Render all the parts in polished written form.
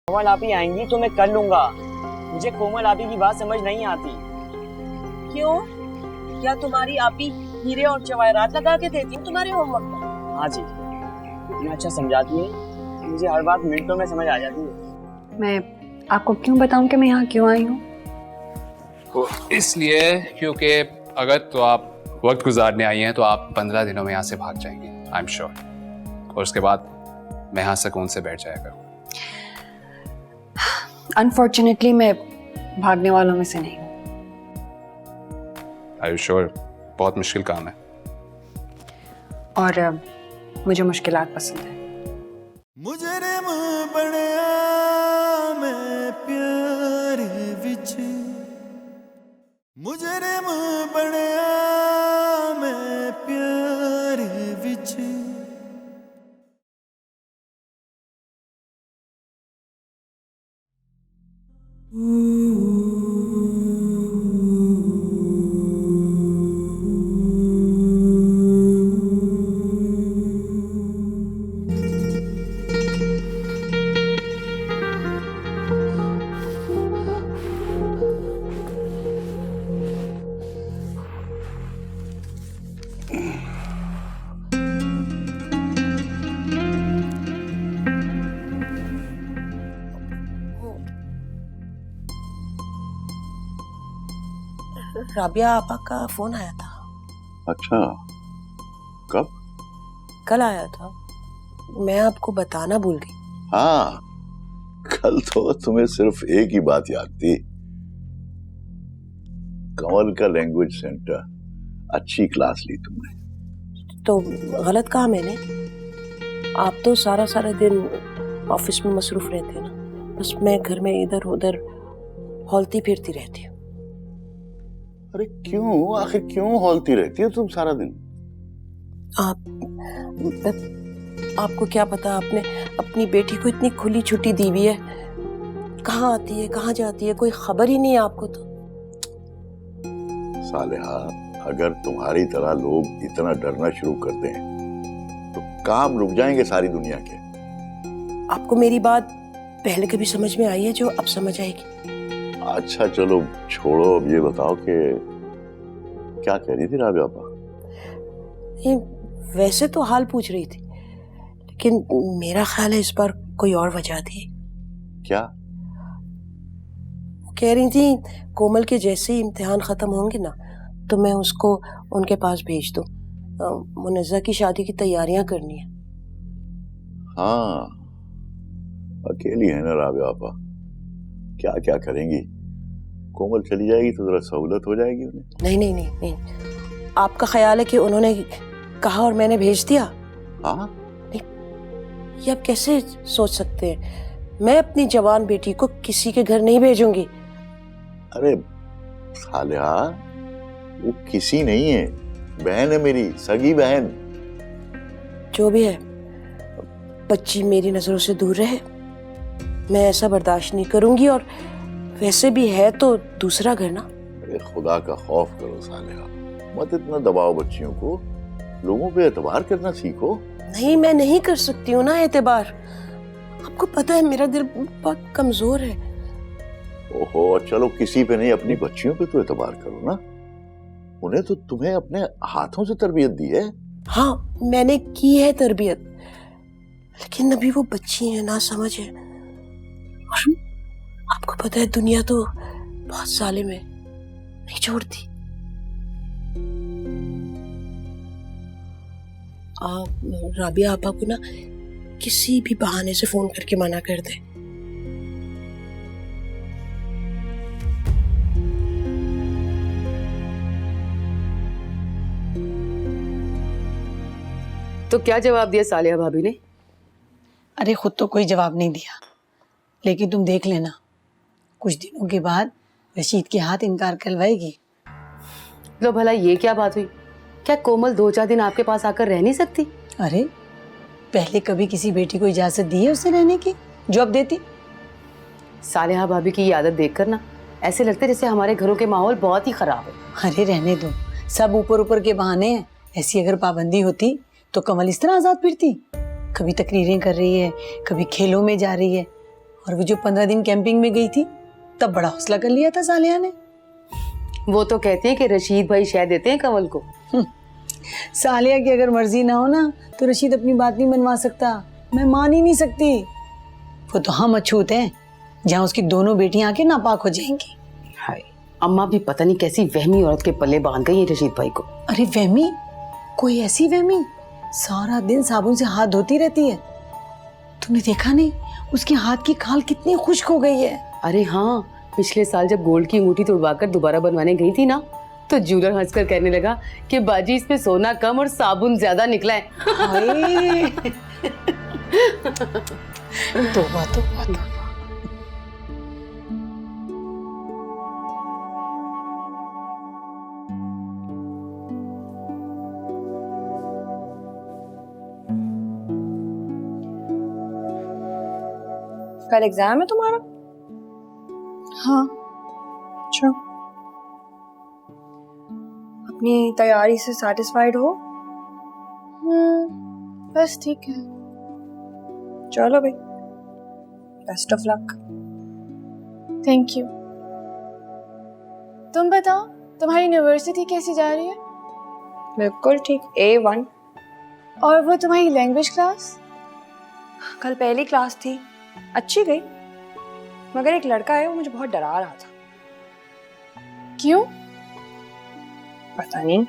कोमल आपी आएंगी तो मैं कर लूंगा। मुझे कोमल आपी की बात समझ नहीं आती। क्यों? क्या तुम्हारी आपी हीरे और जवाहरात लगा के देती है तुम्हारे होमवर्क में? हाँ जी, इतना अच्छा समझाती है कि मुझे हर बात मिनटों में समझ आ जाती है। मैं आपको क्यों बताऊं कि मैं यहाँ क्यों आई हूँ? वो इसलिए क्योंकि अगर तो आप वक्त गुजारने आई हैं तो आप 15 दिनों में यहाँ से भाग जाएंगे, आई एम श्योर। और उसके बाद मैं यहाँ सुकून से बैठ जाया करूँ। अनफॉर्चुनेटली मैं भागने वालों में से नहीं हूँ। आई एम श्योर, बहुत मुश्किल काम है। और मुझे मुश्किलात पसंद है। मुजरिम बनया मैं प्यार विच, मुजरिम बनया मैं प्यार विच। राबिया आपा का फोन आया था। अच्छा, कब? कल आया था, मैं आपको बताना भूल गई। हाँ, कल तो तुम्हें सिर्फ एक ही बात याद थी, कमल का लैंग्वेज सेंटर। अच्छी क्लास ली तुमने। तो गलत कहा मैंने? आप तो सारा सारा दिन ऑफिस में मसरूफ रहते हैं ना, बस मैं घर में इधर उधर हौलती फिरती रहती हूँ। अरे क्यों, आखिर क्यों हौलती रहती हो तुम सारा दिन? आपको क्या पता, आपने अपनी बेटी को इतनी खुली छुट्टी दी हुई है, कहाँ आती है कहाँ जाती है कोई खबर ही नहीं है आपको। तो सालेहा, अगर तुम्हारी तरह लोग इतना डरना शुरू कर दें तो काम रुक जाएंगे सारी दुनिया के। आपको मेरी बात पहले कभी समझ में आई है जो अब समझ आएगी? अच्छा चलो छोड़ो, अब ये बताओ कि क्या कह रही थी राबिया आपा? वैसे तो हाल पूछ रही थी, लेकिन मेरा ख्याल है इस बार कोई और वजह थी। क्या? वो कह रही थी कोमल के जैसे ही इम्तिहान खत्म होंगे ना तो मैं उसको उनके पास भेज दूं, मुनज़्ज़ा की शादी की तैयारियां करनी है। हाँ, अकेली है ना राबिया आपा, क्या क्या करेंगी? कोमल चली जाएगी तो जरा सहूलत हो जाएगी उन्हें। नहीं नहीं नहीं नहीं, आपका ख्याल है कि उन्होंने कहा और मैंने भेज दिया? हाँ, ये आप कैसे सोच सकते हैं? मैं अपनी जवान बेटी को किसी के घर नहीं भेजूंगी। अरे सालिहा, वो किसी नहीं है, बहन है मेरी, सगी बहन। जो भी है, बच्ची मेरी नजरों से दूर रहे, मैं ऐसा बर्दाश्त नहीं करूंगी। और वैसे भी है तो दूसरा घर ना। अरे खुदा का खौफ करो सालिहा, मत इतना दबाओ बच्चियों को, लोगों पे एतबार करना सीखो। नहीं, मैं नहीं कर सकती हूँ ना एतबार। आपको पता है मेरा दिल बहुत कमजोर है। ओहो, चलो किसी पे नहीं, अपनी बच्चियों पे तो एतबार करो ना। उन्हें तो तुम्हें अपने हाथों से तरबियत दी है। हाँ, मैंने की है तरबियत, लेकिन अभी वो बच्ची है, ना समझ है। और आपको पता है दुनिया तो बहुत जालिम है, नहीं छोड़ती। आप राबिया आपा को ना किसी भी बहाने से फोन करके मना कर दे। तो क्या जवाब दिया सालिहा भाभी ने? अरे खुद तो कोई जवाब नहीं दिया, लेकिन तुम देख लेना, कुछ दिनों के बाद रशीद के हाथ इनकार करवाएगी। लो भला ये क्या बात हुई? क्या कोमल 2-4 दिन आपके पास आकर रह नहीं सकती? अरे पहले कभी किसी बेटी को इजाजत दी है उसे रहने की जो अब देती? सालिहा भाभी की ये आदत देखकर ना ऐसे लगता है जैसे हमारे घरों के माहौल बहुत ही खराब है। अरे रहने दो, सब ऊपर ऊपर के बहाने हैं। ऐसी अगर पाबंदी होती तो कमल इस तरह आजाद फिरती? कभी तकरीरें कर रही है, कभी खेलों में जा रही है, और वो जो 15 दिन कैंपिंग में गई थी तब बड़ा हौसला कर लिया था सालिया ने। वो तो कहती है कि रशीद भाई शह देते हैं कंवल को। सालिया की अगर मर्जी ना हो ना तो रशीद अपनी बात नहीं मनवा सकता। मैं मान ही नहीं सकती। वो तो हम अछूत हैं जहाँ उसकी दोनों बेटियां आके नापाक हो जाएंगी। हाय, अम्मा भी पता नहीं कैसी वहमी औरत के पल्ले बांध गई है रशीद भाई को। अरे वहमी? कोई ऐसी वहमी? सारा दिन साबुन से हाथ धोती रहती है। तुमने देखा नहीं उसके हाथ की खाल कितनी खुश्क हो गई है। अरे हाँ, पिछले साल जब गोल्ड की अंगूठी तुड़वाकर दोबारा बनवाने गई थी ना, तो ज्वेलर हंसकर कहने लगा कि बाजी इसमें सोना कम और साबुन ज्यादा निकला है। हाय। तौबा तौबा तौबा। कल एग्जाम है तुम्हारा? हाँ, अच्छा, अपनी तैयारी से सेटिस्फाइड हो? बस ठीक है। चलो भाई, best of luck. Thank you. तुम बताओ, तुम्हारी यूनिवर्सिटी कैसी जा रही है? बिल्कुल ठीक, A1। और वो तुम्हारी लैंग्वेज क्लास? कल पहली क्लास थी, अच्छी गई, मगर एक लड़का है वो मुझे बहुत डरा रहा था। क्यों? पता नहीं,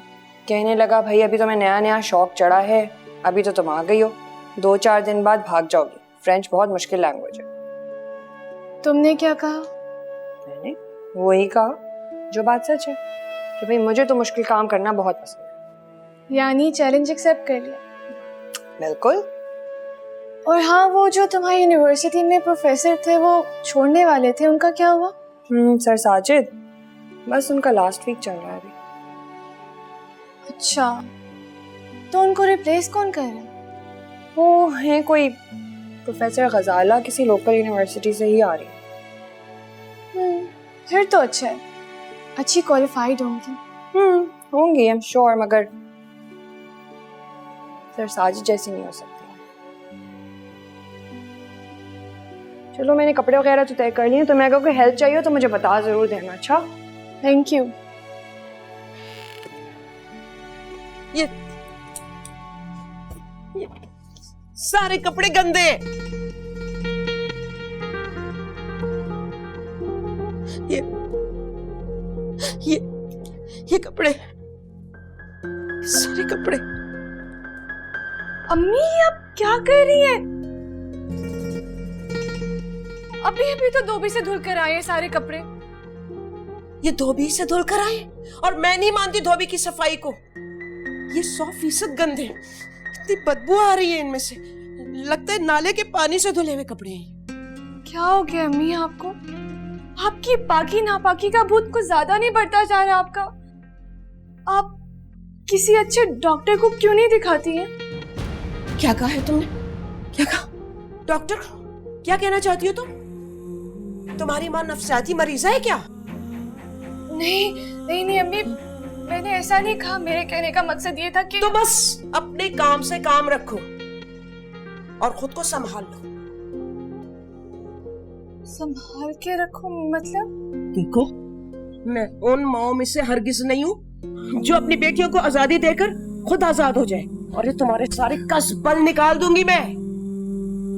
कहने लगा भाई अभी तो मैं नया नया शौक चढ़ा है, अभी तो तुम आ गई हो, 2-4 दिन बाद भाग जाओगी, फ्रेंच बहुत मुश्किल लैंग्वेज है। तुमने क्या कहा? मैंने वही कहा जो बात सच है कि भाई मुझे तो मुश्किल काम करना बहुत पसंद है। यानी चैलेंज एक्सेप्ट कर लिया? बिल्कुल। और हाँ, वो जो तुम्हारी यूनिवर्सिटी में प्रोफेसर थे वो छोड़ने वाले थे, उनका क्या हुआ? सर साजिद, बस उनका लास्ट वीक चल रहा है अभी। अच्छा, तो उनको रिप्लेस कौन कर रहा है? वो है कोई प्रोफेसर गजाला, किसी लोकल यूनिवर्सिटी से ही आ रही है। फिर तो अच्छा है, अच्छी क्वालिफाइड होंगी। होंगी, आई एम श्योर, मगर सर साजिद जैसी नहीं हो सकती। चलो, मैंने कपड़े वगैरह तो तय कर लिए, तो मैं अगर कोई हेल्प चाहिए तो मुझे बता जरूर देना। अच्छा, थैंक यू। ये सारे कपड़े गंदे हैं। ये कपड़े, सारे कपड़े। अम्मी, आप क्या कर रही हैं? अभी अभी तो धोबी से धुल कर आए हैं सारे कपड़े। ये धोबी से धुल कर आए और मैं नहीं मानती धोबी की सफाई को। ये 100% गंदे, इतनी बदबू आ रही है इनमें से, लगता है नाले के पानी से धुले हुए कपड़े हैं। क्या हो गया अम्मी आपको? आपकी पाकी नापाकी का भूत कुछ ज्यादा नहीं बढ़ता जा रहा आपका? आप किसी अच्छे डॉक्टर को क्यों नहीं दिखाती हैं? क्या कहा है तुमने? क्या कहा? डॉक्टर? क्या कहना चाहती हो तुम? तुम्हारी माँ नफसियाती मरीज है क्या? नहीं नहीं नहीं अम्मी, मैंने ऐसा नहीं कहा। मेरे कहने का मकसद ये था कि तो बस अपने काम से काम रखो और खुद को संभाल लो। संभाल के रखो मतलब? देखो, मैं उन माओं में से हरगिज नहीं हूँ जो अपनी बेटियों को आजादी देकर खुद आजाद हो जाए, और ये तुम्हारे सारे कसबल निकाल दूंगी मैं।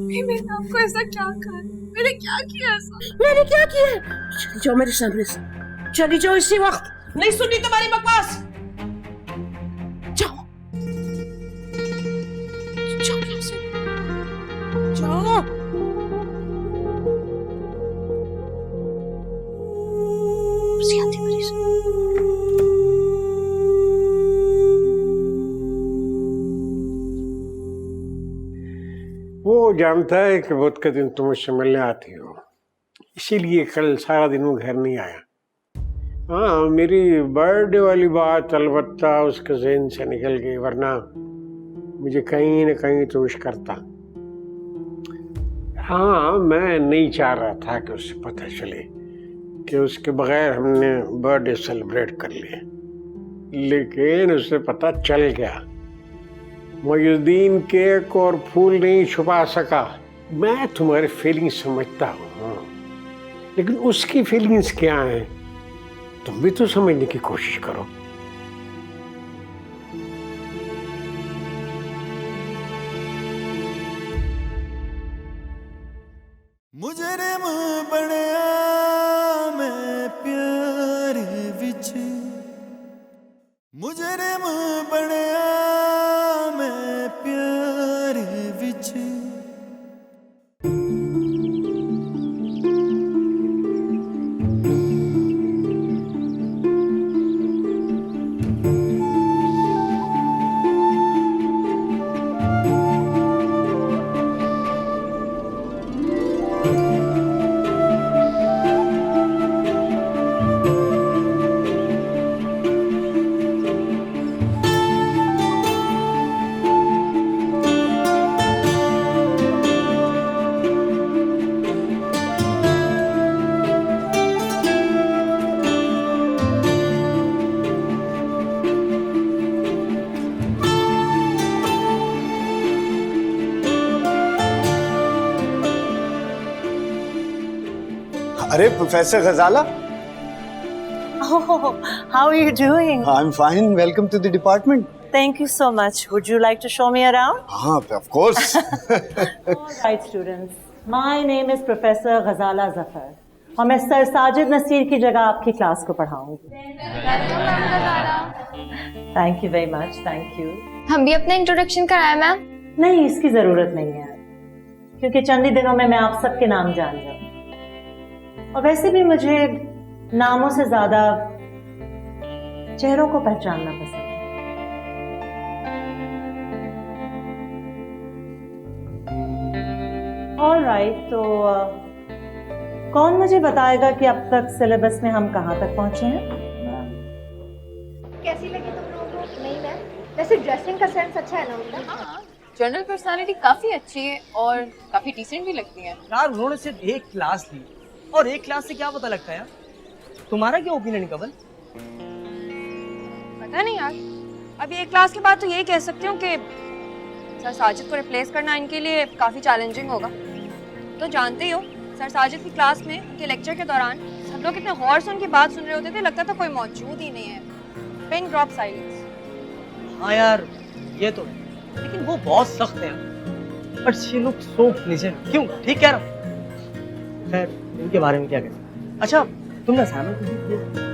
मैंने आपको ऐसा क्या कहा? मैंने क्या किया ऐसा? मैंने क्या किया? चली जाओ मेरे सामने से, चली जाओ इसी वक्त, नहीं सुननी तुम्हारी बकवास। जाओ जाओ यहाँ से, जाओ। वो जानता है कि बुध के दिन तुम मुझसे मिलने आती हो, इसीलिए कल सारा दिन वो घर नहीं आया। हाँ, मेरी बर्थडे वाली बात अलबत्ता उसके ज़हन से निकल गई, वरना मुझे कहीं न कहीं तो विश करता। हाँ, मैं नहीं चाह रहा था कि उसे पता चले कि उसके बगैर हमने बर्थडे सेलिब्रेट कर लिया, लेकिन उसे पता चल गया। मुइज़ुद्दीन केक और फूल नहीं छुपा सका। मैं तुम्हारी फीलिंग समझता हूँ, लेकिन उसकी फीलिंग्स क्या हैं तुम भी तो समझने की कोशिश करो। मुजरिम बनया मैं प्यार विच, मुजरिम बनया मैं प्यार विच। अरे professor Ghazala, Oh, how are you doing? I'm fine. Welcome to the department. Thank you so much. Would you like to show me around? हाँ, of course. All right, students. My name is Professor Ghazala Zafar. और मैं sir Sajid Naseer की जगह आपकी class को पढ़ाऊंगी। Thank you very much. Thank you. हम भी अपना इंट्रोडक्शन कराएं मैम? नहीं, इसकी जरूरत नहीं है, क्योंकि चंद ही दिनों में मैं आप सबके नाम जान जाऊँ। और वैसे भी मुझे नामों से ज्यादा चेहरों को पहचानना पसंद है। ऑल राइट, तो कौन मुझे बताएगा कि अब तक सिलेबस में हम कहाँ तक पहुंचे हैं? कैसी लगी तुम लोगों को? नहीं मैम, वैसे ड्रेसिंग का सेंस अच्छा है ना उनका? हाँ, जनरल पर्सनालिटी काफी अच्छी है और काफी डिसेंट भी लगती है। यार उन्होंने सिर्फ एक क्लास ली और एक क्लास से क्या पता लगता है यार। तुम्हारा क्या ओपिनियन कवल? पता नहीं यार, अभी एक क्लास के बाद तो यही कह सकती हूँ कि सर साजिद को रिप्लेस करना इनके लिए काफी चैलेंजिंग होगा। तो जानते ही हो, सर साजिद की क्लास में उनके लेक्चर के दौरान सब लोग इतने गौर से उनकी बात सुन रहे होते थे, लगता था कोई मौजूद ही नहीं है। Pin drop silence. हाँ यार, ये तो, लेकिन वो बहुत सख्त है यार। But she look so pleasant. क्यों? ठीक कह रहा हूँ। खैर, इनके बारे में क्या कहते? अच्छा, तुमने असाइनमेंट कंप्लीट किया?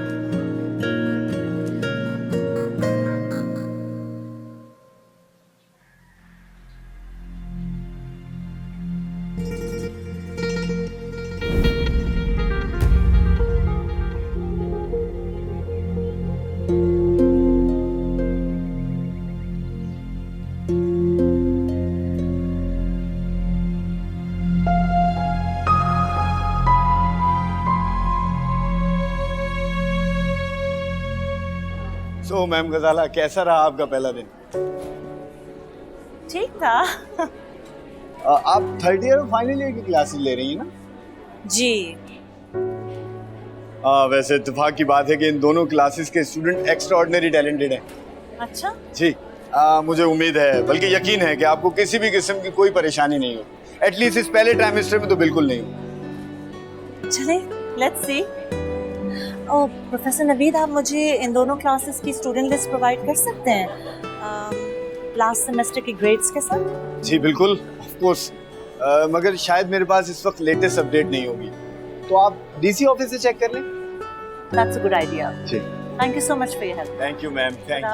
So, मैम गजाला, कैसा रहा आपका पहला दिन? ठीक था। आप थर्ड ईयर और फाइनल ईयर की क्लासेस ले रही हैं ना? जी। वैसे इत्तेफाक की बात है कि इन दोनों क्लासेस के स्टूडेंट एक्स्ट्रा ऑर्डिनरी टैलेंटेड हैं। अच्छा जी, मुझे उम्मीद है, बल्कि यकीन है कि आपको किसी भी किस्म की कोई परेशानी नहीं हो। एटलीस्ट इस पहले ट्राइमेस्टर में तो बिल्कुल नहीं हो। चले, let's see. Oh professor Naveed, आप मुझे इन दोनों क्लासेस की स्टूडेंट लिस्ट प्रोवाइड कर सकते हैं लास्ट सेमेस्टर के ग्रेड्स के साथ? जी बिल्कुल, ऑफ कोर्स। मगर शायद मेरे पास इस वक्त लेटेस्ट अपडेट नहीं होगी, तो आप डीसी ऑफिस से चेक कर लें। That's a good idea. जी, thank you so much for your help. Thank you ma'am, thank you.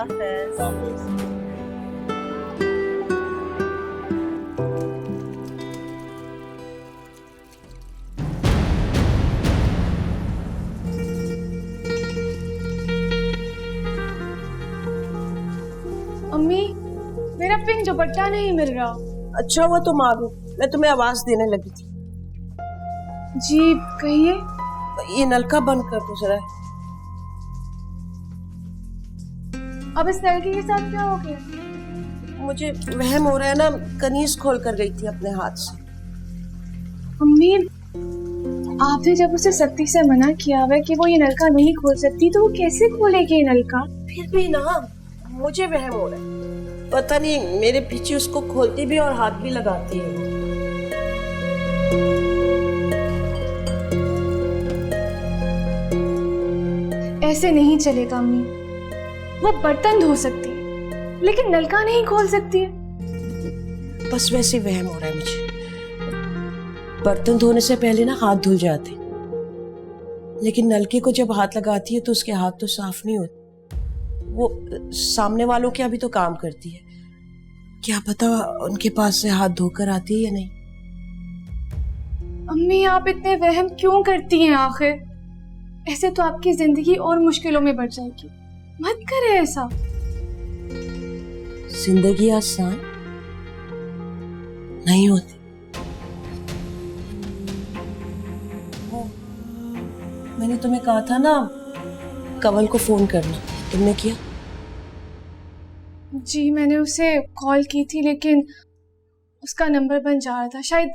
अम्मी, मेरा पिंक दुपट्टा नहीं मिल रहा। अच्छा हुआ तुम आ गई, मैं तुम्हें आवाज देने लगी थी। जी कहिए। ये नलका बंद कर दो जरा। अब इस लड़की के साथ क्या हो गया? मुझे वहम हो रहा है ना, कनीज खोल कर गई थी अपने हाथ से। अम्मी, आपने जब उसे सख्ती से मना किया हुआ कि वो ये नलका नहीं खोल सकती, तो वो कैसे खोलेगी ये नलका? फिर भी ना, मुझे वहम हो रहा है। पता नहीं, मेरे पीछे उसको खोलती भी और हाथ भी लगाती है। ऐसे नहीं चलेगा अम्मी। वो बर्तन धो सकती है लेकिन नलका नहीं खोल सकती है। बस वैसे वहम हो रहा है मुझे। बर्तन धोने से पहले ना हाथ धुल जाते, लेकिन नलके को जब हाथ लगाती है तो उसके हाथ तो साफ नहीं होते। वो सामने वालों के अभी तो काम करती है, क्या पता उनके पास से हाथ धोकर आती है या नहीं। अम्मी आप इतने वहम क्यों करती हैं आखिर? ऐसे तो आपकी जिंदगी और मुश्किलों में बढ़ जाएगी। मत करें ऐसा। जिंदगी आसान नहीं होती। मैंने तुम्हें कहा था ना कमल को फोन करना, तुमने किया? जी मैंने उसे कॉल की थी लेकिन उसका नंबर बंद जा रहा था, शायद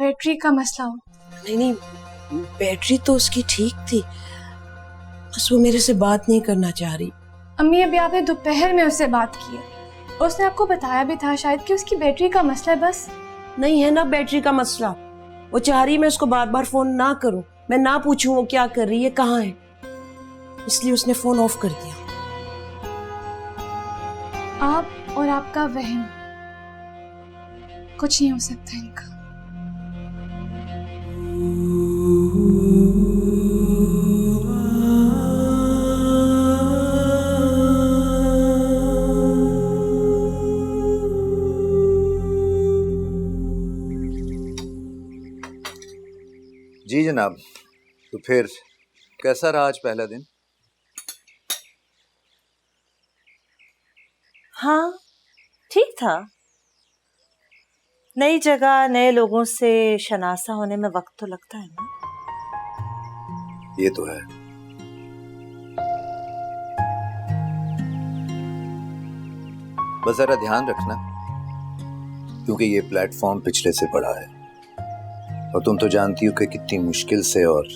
बैटरी का मसला हो। नहीं, बैटरी तो उसकी ठीक थी, बस वो मेरे से बात नहीं करना चाह रही। अम्मी अभी आपने दोपहर में उससे बात की है और उसने आपको बताया भी था शायद कि उसकी बैटरी का मसला है। बस नहीं है ना बैटरी का मसला, वो चाह रही है मैं उसको बार बार फोन ना करूं, मैं ना पूछूं वो क्या कर रही है, कहाँ है, इसलिए उसने फोन ऑफ कर दिया। आप और आपका वहम, कुछ नहीं हो सकता इनका। जी जनाब, तो फिर कैसा रहा आज पहला दिन? हाँ ठीक था। नई जगह नए लोगों से शनासा होने में वक्त तो लगता है ना। ये तो है। बस जरा ध्यान रखना, क्योंकि ये प्लेटफॉर्म पिछले से बड़ा है और तुम तो जानती हो कि कितनी मुश्किल से और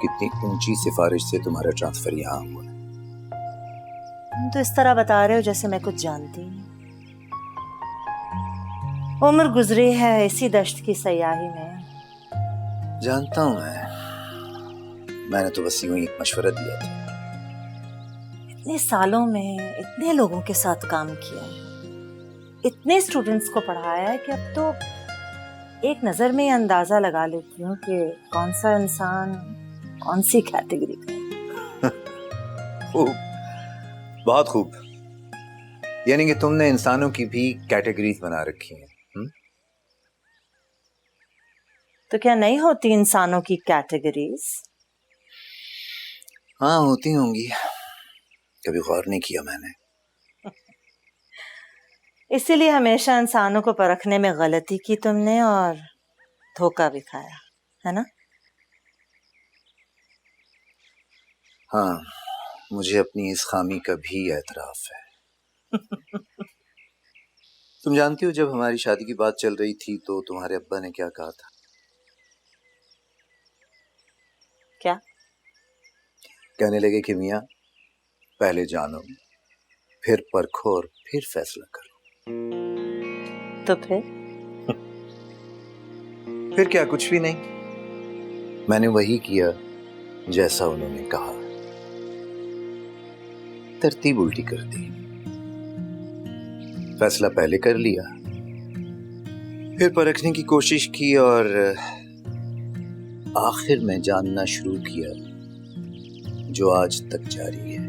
कितनी ऊंची सिफारिश से तुम्हारा ट्रांसफर यहाँ हुआ है। तुम तो इस तरह बता रहे हो जैसे मैं कुछ जानती हूँ। उम्र गुजरी है इसी दश्त की सयाही में। जानता हूँ मैंने तो बस यूं ही मशवरा दिया था। इतने सालों में इतने लोगों के साथ काम किया है, इतने स्टूडेंट्स को पढ़ाया है कि अब तो एक नजर में अंदाजा लगा लेती हूँ कि कौन सा इंसान कौन सी कैटेगरी का है। खूब, बहुत खूब। यानी कि तुमने इंसानों की भी कैटेगरीज बना रखी हैं। तो क्या नहीं होती इंसानों की कैटेगरीज? हाँ होती होंगी, कभी गौर नहीं किया मैंने। इसीलिए हमेशा इंसानों को परखने में गलती की तुमने और धोखा भी खाया है ना। हाँ, मुझे अपनी इस खामी का भी एतराफ है। तुम जानती हो जब हमारी शादी की बात चल रही थी तो तुम्हारे अब्बा ने क्या कहा था? क्या? कहने लगे कि मियाँ पहले जानो, फिर परखो और फिर फैसला करो। तो फिर क्या, कुछ भी नहीं। मैंने वही किया जैसा उन्होंने कहा, तरतीब उल्टी कर दी। फैसला पहले कर लिया, फिर परखने की कोशिश की और आखिर में जानना शुरू किया, जो आज तक जारी है।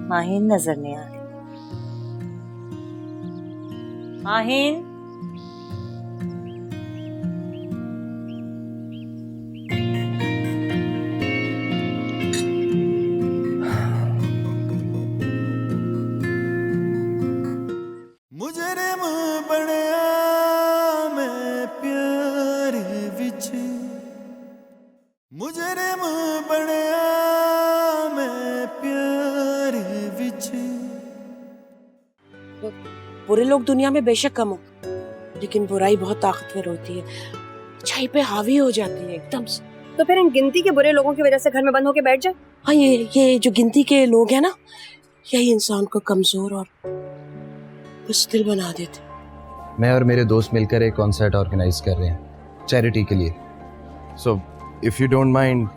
माहीन नजर नहीं आ रही। माहीन, मुजरिम बनया मैं प्यार विच, मुजरिम बनया मैं प्यार विच। बुरे लोग दुनिया में बेशक कम हो, लेकिन बुराई बहुत ताकतवर होती है, अच्छाई पे हावी हो जाती है एकदम से। तो फिर इन गिनती के बुरे लोगों की वजह से घर में बंद होके बैठ जाए। हाँ, ये जो गिनती के लोग हैं ना, यही इंसान को कमजोर और बुज़दिल बना देते। मैं और मेरे दोस्त मिलकर एक कॉन्सर्ट ऑर्गेनाइज कर रहे हैं चैरिटी के लिए। So if you don't mind,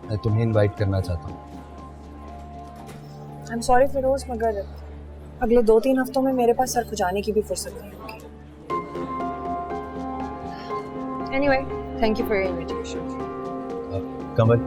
मैं तुम्हें इनवाइट करना चाहता हूँ। आई एम सॉरी फिरोज, मगर अगले 2-3 हफ्तों में मेरे पास सर खुजाने की भी फुर्सत नहीं होगी। Anyway, thank you for your invitation. Kamal,